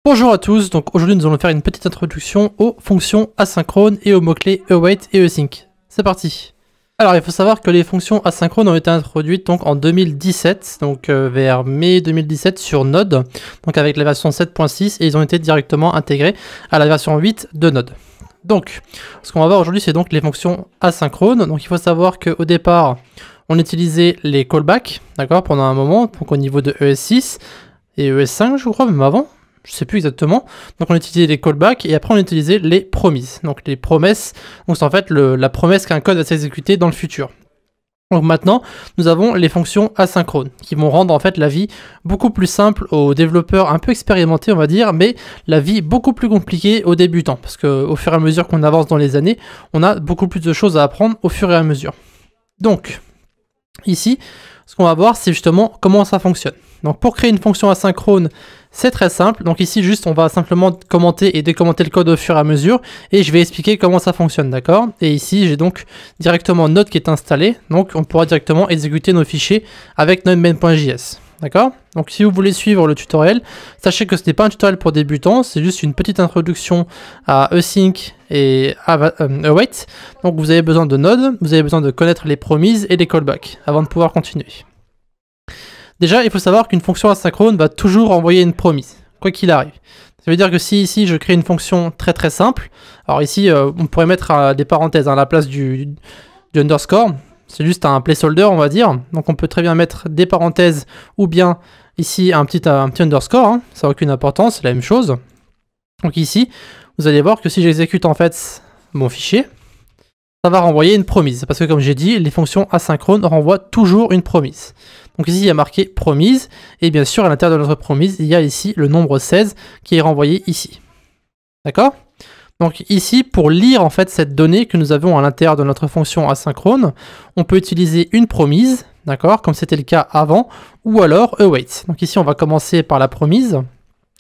Bonjour à tous, donc aujourd'hui nous allons faire une petite introduction aux fonctions asynchrones et aux mots-clés await et async. C'est parti. Alors il faut savoir que les fonctions asynchrones ont été introduites donc en 2017, donc vers mai 2017 sur Node, donc avec la version 7.6 et ils ont été directement intégrés à la version 8 de Node. Donc ce qu'on va voir aujourd'hui c'est donc les fonctions asynchrones. Donc il faut savoir qu'au départ on utilisait les callbacks, d'accord, pendant un moment, donc au niveau de ES6 et ES5 je crois, même avant. Je sais plus exactement. Donc on utilisait les callbacks et après on utilisait les promises. Donc les promesses, donc c'est en fait la promesse qu'un code va s'exécuter dans le futur. Donc maintenant, nous avons les fonctions asynchrones qui vont rendre en fait la vie beaucoup plus simple aux développeurs un peu expérimentés, on va dire, mais la vie beaucoup plus compliquée aux débutants parce qu'au fur et à mesure qu'on avance dans les années, on a beaucoup plus de choses à apprendre au fur et à mesure. Donc ici, ce qu'on va voir, c'est justement comment ça fonctionne. Donc pour créer une fonction asynchrone, c'est très simple. Donc ici, juste, on va simplement commenter et décommenter le code au fur et à mesure. Et je vais expliquer comment ça fonctionne, d'accord? Et ici, j'ai donc directement Node qui est installé. Donc on pourra directement exécuter nos fichiers avec node main.js. D'accord? Donc si vous voulez suivre le tutoriel, sachez que ce n'est pas un tutoriel pour débutants. C'est juste une petite introduction à async et await. Donc vous avez besoin de Node, vous avez besoin de connaître les promises et les callbacks avant de pouvoir continuer. Déjà, il faut savoir qu'une fonction asynchrone va toujours envoyer une promise, quoi qu'il arrive. Ça veut dire que si ici je crée une fonction très simple, alors ici on pourrait mettre des parenthèses à la place du underscore, c'est juste un placeholder on va dire, donc on peut très bien mettre des parenthèses ou bien ici un petit underscore, hein, ça n'a aucune importance, c'est la même chose. Donc ici, vous allez voir que si j'exécute en fait mon fichier, ça va renvoyer une promise, parce que comme j'ai dit, les fonctions asynchrones renvoient toujours une promise. Donc ici, il y a marqué promise, et bien sûr, à l'intérieur de notre promise, il y a ici le nombre 16 qui est renvoyé ici. D'accord? Donc ici, pour lire en fait cette donnée que nous avons à l'intérieur de notre fonction asynchrone, on peut utiliser une promise, d'accord, comme c'était le cas avant, ou alors await. Donc ici, on va commencer par la promise.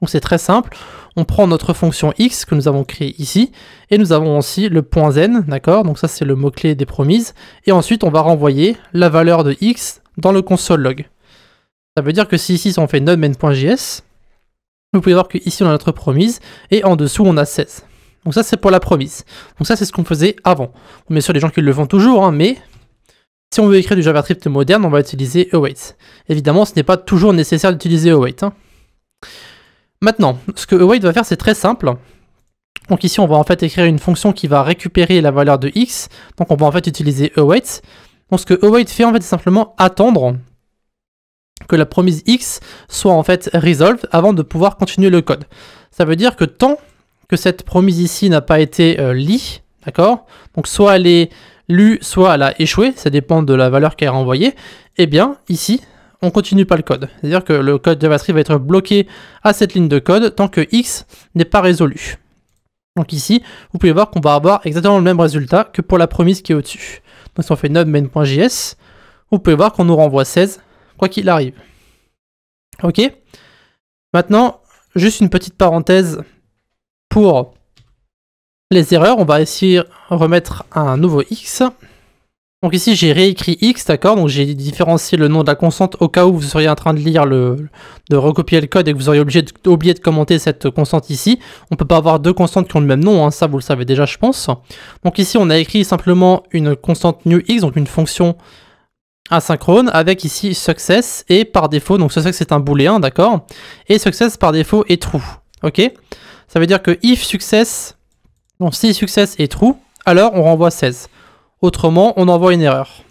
Donc c'est très simple, on prend notre fonction x que nous avons créée ici, et nous avons aussi le point zen, d'accord, donc ça c'est le mot-clé des promises, et ensuite on va renvoyer la valeur de x dans le console log. Ça veut dire que si ici on fait node main.js, vous pouvez voir que ici on a notre promise, et en dessous on a 16. Donc ça c'est pour la promise. Donc ça c'est ce qu'on faisait avant. Bien sûr les gens qui le font toujours, hein, mais si on veut écrire du JavaScript moderne, on va utiliser await. Évidemment ce n'est pas toujours nécessaire d'utiliser await. Hein. Maintenant, ce que await va faire, c'est très simple. Donc ici, on va en fait écrire une fonction qui va récupérer la valeur de x. Donc on va en fait utiliser await. Donc ce que await fait, en fait, c'est simplement attendre que la promise x soit en fait resolved avant de pouvoir continuer le code. Ça veut dire que tant que cette promise ici n'a pas été lie, d'accord? Donc soit elle est lue, soit elle a échoué, ça dépend de la valeur qu'elle a renvoyée. Et bien ici, on continue pas le code. C'est-à-dire que le code JavaScript va être bloqué à cette ligne de code tant que x n'est pas résolu. Donc ici, vous pouvez voir qu'on va avoir exactement le même résultat que pour la promise qui est au-dessus. Donc si on fait node main.js, vous pouvez voir qu'on nous renvoie 16, quoi qu'il arrive. Ok. Maintenant, juste une petite parenthèse pour les erreurs. On va essayer de remettre un nouveau x. Donc ici j'ai réécrit x, d'accord, donc j'ai différencié le nom de la constante au cas où vous seriez en train de lire de recopier le code et que vous auriez oublié de commenter cette constante ici. On ne peut pas avoir deux constantes qui ont le même nom, hein, ça vous le savez déjà je pense. Donc ici on a écrit simplement une constante newX, donc une fonction asynchrone, avec ici success et par défaut, donc success c'est un booléen, d'accord, et success par défaut est true, ok. Ça veut dire que if success, donc si success est true, alors on renvoie 16. Autrement, on envoie une erreur.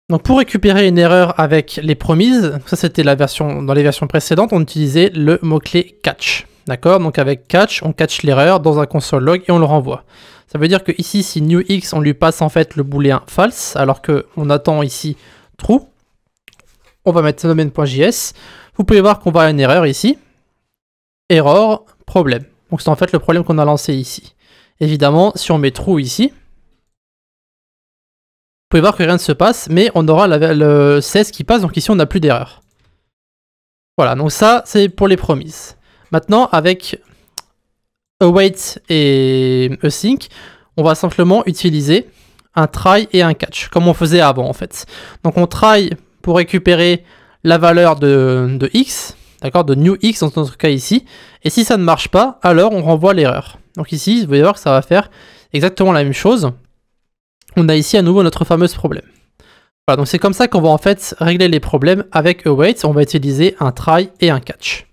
Donc pour récupérer une erreur avec les promises, ça c'était la version dans les versions précédentes, on utilisait le mot-clé catch. D'accord? Donc avec catch, on catch l'erreur dans un console log et on le renvoie. Ça veut dire que ici, si newX, on lui passe en fait le booléen false, alors qu'on attend ici true, on va mettre domain.js. Vous pouvez voir qu'on va à une erreur ici. Error, problème. Donc c'est en fait le problème qu'on a lancé ici. Évidemment, si on met true ici, vous pouvez voir que rien ne se passe, mais on aura le 16 qui passe, donc ici on n'a plus d'erreur. Voilà, donc ça c'est pour les promises. Maintenant avec await et async, on va simplement utiliser un try et un catch, comme on faisait avant en fait. Donc on try pour récupérer la valeur de x, d'accord, de new x dans notre cas ici. Et si ça ne marche pas, alors on renvoie l'erreur. Donc ici, vous voyez voir que ça va faire exactement la même chose. On a ici à nouveau notre fameuse problème. Voilà, donc c'est comme ça qu'on va en fait régler les problèmes avec await. On va utiliser un try et un catch.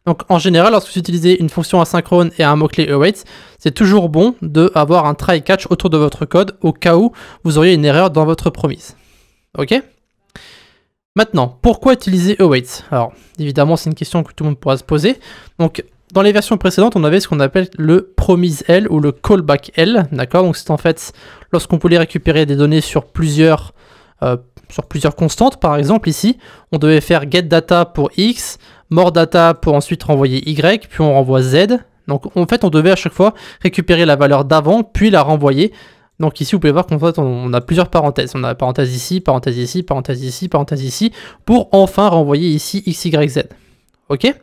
Donc en général, lorsque vous utilisez une fonction asynchrone et un mot-clé await, c'est toujours bon d'avoir un try catch autour de votre code au cas où vous auriez une erreur dans votre promise. Ok? Maintenant, pourquoi utiliser await? Alors, évidemment, c'est une question que tout le monde pourra se poser. Donc, dans les versions précédentes, on avait ce qu'on appelle le promise L ou le callback L, d'accord? Donc, c'est en fait lorsqu'on voulait récupérer des données sur plusieurs constantes, par exemple ici, on devait faire getData pour X, morData pour ensuite renvoyer Y, puis on renvoie Z. Donc en fait, on devait à chaque fois récupérer la valeur d'avant, puis la renvoyer. Donc ici, vous pouvez voir qu'en fait, on a plusieurs parenthèses. On a parenthèse ici, parenthèse ici, parenthèse ici, parenthèse ici, pour enfin renvoyer ici X, Y, Z. Ok?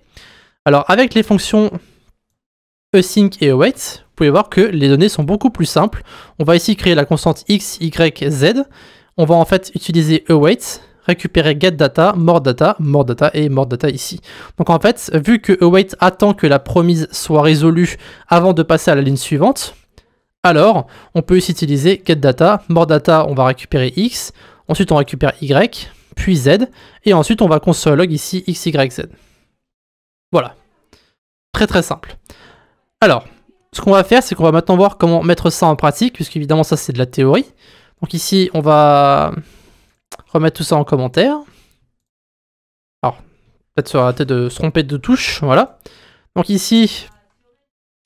Alors avec les fonctions async et await, vous pouvez voir que les données sont beaucoup plus simples. On va ici créer la constante X, Y, Z. On va en fait utiliser await, récupérer getData, morData et morData ici. Donc en fait, vu que await attend que la promise soit résolue avant de passer à la ligne suivante, alors on peut ici utiliser getData, morData, on va récupérer X, ensuite on récupère Y, puis Z, et ensuite on va console log ici X, Y, Z. Voilà. Très très simple. Alors, ce qu'on va faire, c'est qu'on va maintenant voir comment mettre ça en pratique, puisqu'évidemment ça c'est de la théorie. Donc ici, on va remettre tout ça en commentaire. Alors, peut-être sur la tête de se tromper de touche, voilà. Donc ici,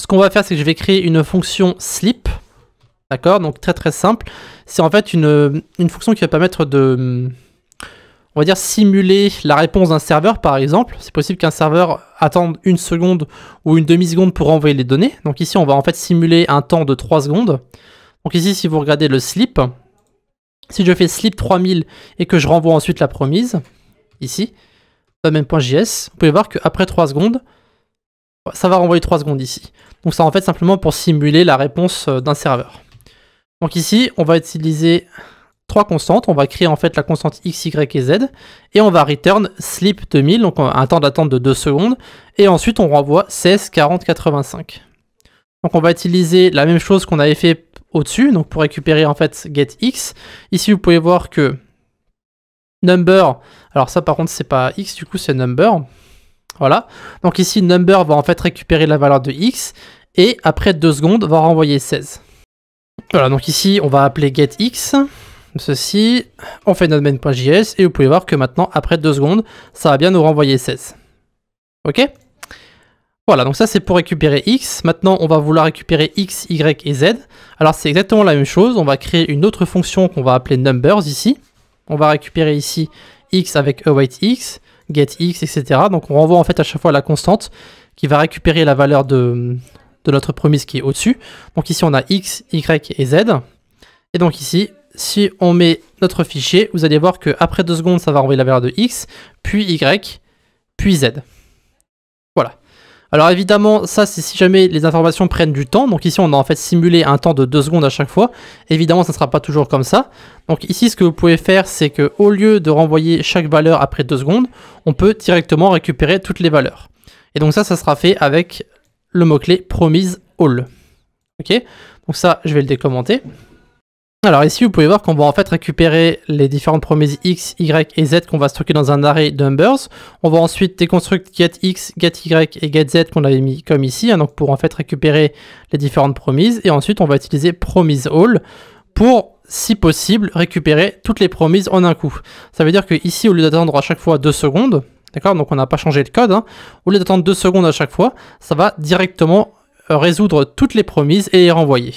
ce qu'on va faire, c'est que je vais créer une fonction sleep. D'accord? Donc très très simple. C'est en fait une fonction qui va permettre de, on va dire, simuler la réponse d'un serveur, par exemple. C'est possible qu'un serveur attende une seconde ou une demi-seconde pour envoyer les données. Donc ici, on va en fait simuler un temps de 3 secondes. Donc ici, si vous regardez le sleep, si je fais sleep 3000 et que je renvoie ensuite la promise, ici, domaine.js, vous pouvez voir qu'après 3 secondes, ça va renvoyer 3 secondes ici. Donc ça en fait simplement pour simuler la réponse d'un serveur. Donc ici, on va utiliser 3 constantes. On va créer en fait la constante x, y et z. Et on va return sleep 2000, donc un temps d'attente de 2 secondes. Et ensuite, on renvoie 16, 40, 85. Donc on va utiliser la même chose qu'on avait fait au-dessus, donc pour récupérer en fait getX. Ici, vous pouvez voir que number, alors ça par contre c'est pas x, du coup c'est number. Voilà, donc ici number va en fait récupérer la valeur de x et après 2 secondes va renvoyer 16. Voilà, donc ici on va appeler getX, ceci, on fait notre main.js et vous pouvez voir que maintenant après 2 secondes ça va bien nous renvoyer 16. Ok? Voilà, donc ça c'est pour récupérer x. Maintenant on va vouloir récupérer x, y et z. Alors c'est exactement la même chose, on va créer une autre fonction qu'on va appeler numbers ici. On va récupérer ici x avec awaitx, getx, etc. Donc on renvoie en fait à chaque fois la constante qui va récupérer la valeur de notre promise qui est au-dessus. Donc ici on a x, y et z. Et donc ici, si on met notre fichier, vous allez voir qu'après 2 secondes ça va renvoyer la valeur de x, puis y, puis z. Voilà. Alors évidemment, ça c'est si jamais les informations prennent du temps. Donc ici on a en fait simulé un temps de 2 secondes à chaque fois. Évidemment ça ne sera pas toujours comme ça. Donc ici ce que vous pouvez faire, c'est qu'au lieu de renvoyer chaque valeur après 2 secondes, on peut directement récupérer toutes les valeurs. Et donc ça sera fait avec le mot-clé promise all. Ok, donc ça je vais le décommenter. Alors ici vous pouvez voir qu'on va en fait récupérer les différentes promises x, y et z qu'on va stocker dans un array numbers. On va ensuite déconstruire getx, gety et getz qu'on avait mis comme ici, hein, donc pour en fait récupérer les différentes promises. Et ensuite on va utiliser promise all pour, si possible, récupérer toutes les promises en un coup. Ça veut dire que ici, au lieu d'attendre à chaque fois 2 secondes, d'accord, donc on n'a pas changé le code, hein, au lieu d'attendre 2 secondes à chaque fois, ça va directement résoudre toutes les promises et les renvoyer.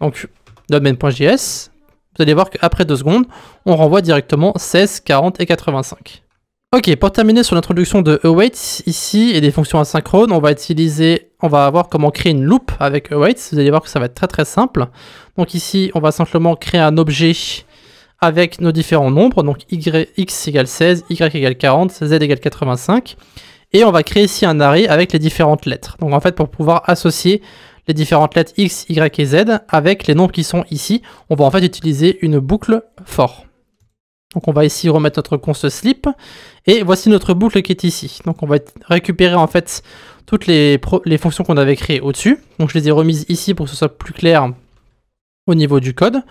Donc domain.js, vous allez voir qu'après 2 secondes, on renvoie directement 16, 40 et 85. Ok, pour terminer sur l'introduction de await, ici, et des fonctions asynchrones, on va voir comment créer une loop avec await. Vous allez voir que ça va être très très simple. Donc ici, on va simplement créer un objet avec nos différents nombres, donc x égale 16, y égale 40, z égale 85. Et on va créer ici un array avec les différentes lettres. Donc en fait, pour pouvoir associer les différentes lettres x, y et z avec les nombres qui sont ici, on va en fait utiliser une boucle for. Donc on va ici remettre notre const slip, et voici notre boucle qui est ici. Donc on va récupérer en fait toutes les fonctions qu'on avait créées au-dessus. Donc je les ai remises ici pour que ce soit plus clair au niveau du code.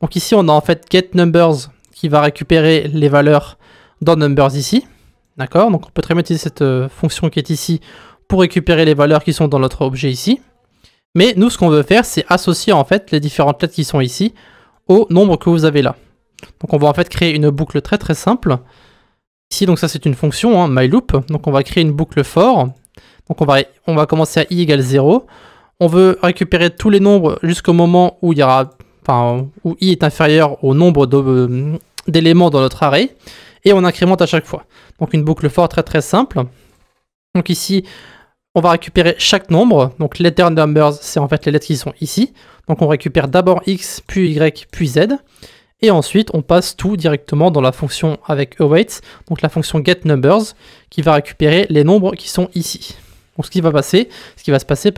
Donc ici on a en fait getNumbers qui va récupérer les valeurs dans numbers ici. D'accord, donc on peut très bien utiliser cette fonction qui est ici pour récupérer les valeurs qui sont dans notre objet ici. Mais nous, ce qu'on veut faire, c'est associer en fait les différentes lettres qui sont ici au nombre que vous avez là. Donc on va en fait créer une boucle très très simple. Ici, donc ça c'est une fonction, hein, myLoop. Donc on va créer une boucle for. Donc on va commencer à i égale 0. On veut récupérer tous les nombres jusqu'au moment où où i est inférieur au nombre d'éléments dans notre array. Et on incrémente à chaque fois. Donc une boucle for très très simple. Donc ici, on va récupérer chaque nombre. Donc letter numbers, c'est en fait les lettres qui sont ici. Donc on récupère d'abord x, puis y, puis z. Et ensuite, on passe tout directement dans la fonction avec await, donc la fonction getNumbers, qui va récupérer les nombres qui sont ici. Donc ce qui va se passer,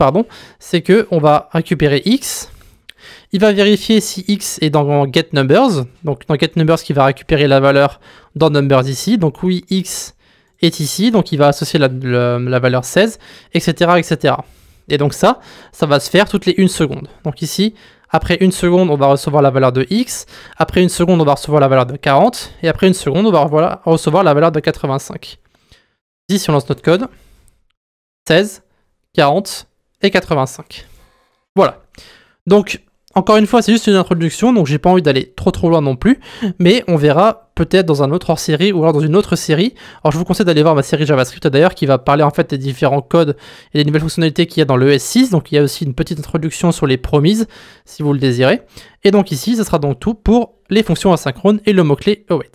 c'est que on va récupérer x. Il va vérifier si x est dans getNumbers. Donc dans getNumbers, qui va récupérer la valeur dans numbers ici. Donc oui, x est ici, donc il va associer la valeur 16, etc., etc. Et donc ça va se faire toutes les 1 seconde. Donc ici, après 1 seconde, on va recevoir la valeur de x. Après 1 seconde, on va recevoir la valeur de 40. Et après 1 seconde, on va recevoir la valeur de 85. Ici, si on lance notre code, 16, 40 et 85. Voilà. Donc, encore une fois, c'est juste une introduction, donc j'ai pas envie d'aller trop loin non plus, mais on verra peut-être dans un autre hors-série ou alors dans une autre série. Alors je vous conseille d'aller voir ma série JavaScript d'ailleurs, qui va parler en fait des différents codes et des nouvelles fonctionnalités qu'il y a dans le ES6, donc il y a aussi une petite introduction sur les promises, si vous le désirez. Et donc ici, ce sera donc tout pour les fonctions asynchrones et le mot-clé await.